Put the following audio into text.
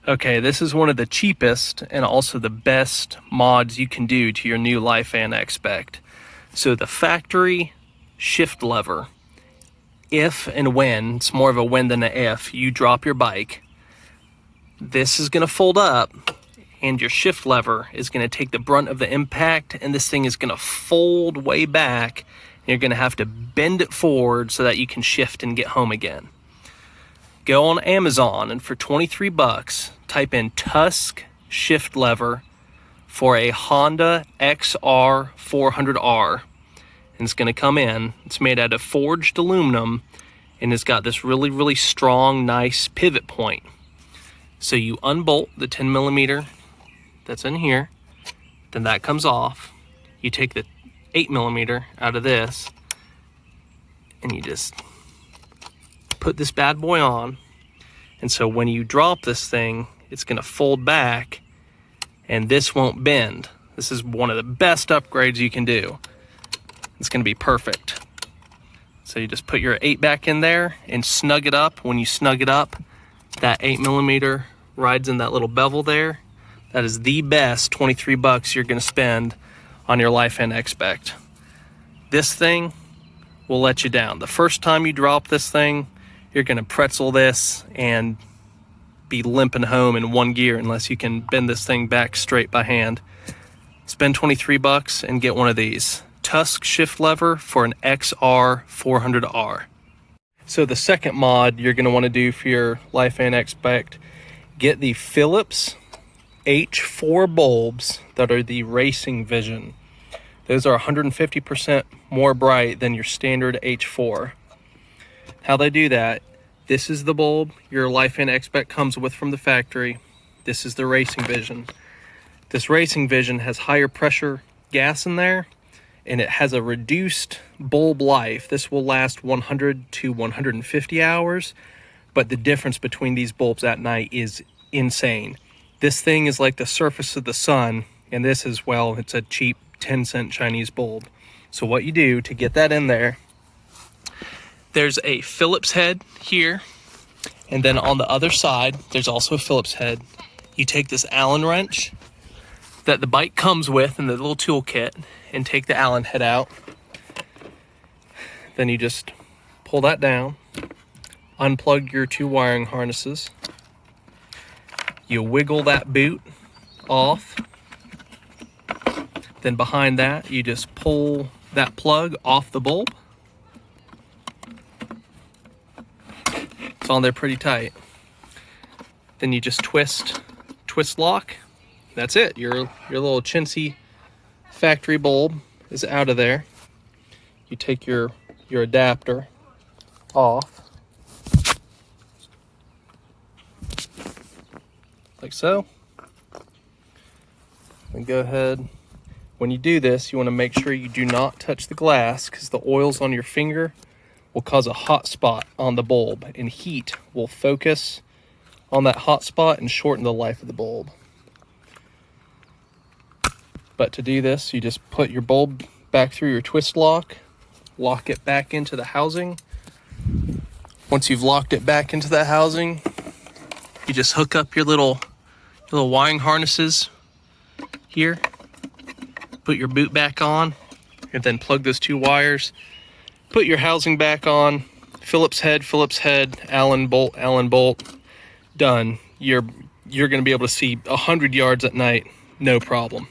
Okay, this is one of the cheapest and also the best mods you can do to your new Lifan X-Pect. So the factory shift lever, if and when, it's more of a when than an if, you drop your bike, this is going to fold up and your shift lever is going to take the brunt of the impact, and this thing is going to fold way back, and you're going to have to bend it forward so that you can shift and get home again. Go on Amazon and for 23 bucks, type in Tusk shift lever for a Honda XR 400R. And it's going to come in. It's made out of forged aluminum and it's got this really, really strong, nice pivot point. So you unbolt the 10 millimeter that's in here, then that comes off. You take the 8 millimeter out of this and you just put this bad boy on. And so when you drop this thing, it's going to fold back and this won't bend. This is one of the best upgrades you can do. It's going to be perfect. So you just put your 8 back in there and snug it up. When you snug it up, that 8 millimeter rides in that little bevel there. That is the best 23 bucks you're going to spend on your Lifan X-Pect. This thing will let you down. The first time you drop this thing, you're going to pretzel this and be limping home in one gear unless you can bend this thing back straight by hand. Spend 23 bucks and get one of these. Tusk shift lever for an XR 400R. So the second mod you're going to want to do for your Lifan X-Pect, get the Philips H4 bulbs that are the Racing Vision. Those are 150% more bright than your standard H4. How they do that, this is the bulb your Lifan X-Pect comes with from the factory. This is the Racing Vision. This Racing Vision has higher pressure gas in there and it has a reduced bulb life. This will last 100 to 150 hours, but the difference between these bulbs at night is insane. This thing is like the surface of the sun, and this is, well, it's a cheap 10-cent Chinese bulb. So what you do to get that in there, there's a Phillips head here, and then on the other side, there's also a Phillips head. You take this Allen wrench that the bike comes with in the little toolkit and take the Allen head out. Then you just pull that down, unplug your 2 wiring harnesses. You wiggle that boot off. Then behind that, you just pull that plug off the bulb. It's on there pretty tight. Then you just twist lock. That's it. Your little chintzy factory bulb is out of there. You take your adapter off. Like so. And go ahead. When you do this, you want to make sure you do not touch the glass because the oils on your finger will cause a hot spot on the bulb, and heat will focus on that hot spot and shorten the life of the bulb. But to do this, you just put your bulb back through your twist lock it back into the housing. Once you've locked it back into that housing, you just hook up your little wiring harnesses here, put your boot back on, and then plug those 2 wires, put your housing back on, Phillips head, Allen bolt, done. You're going to be able to see 100 yards at night, no problem.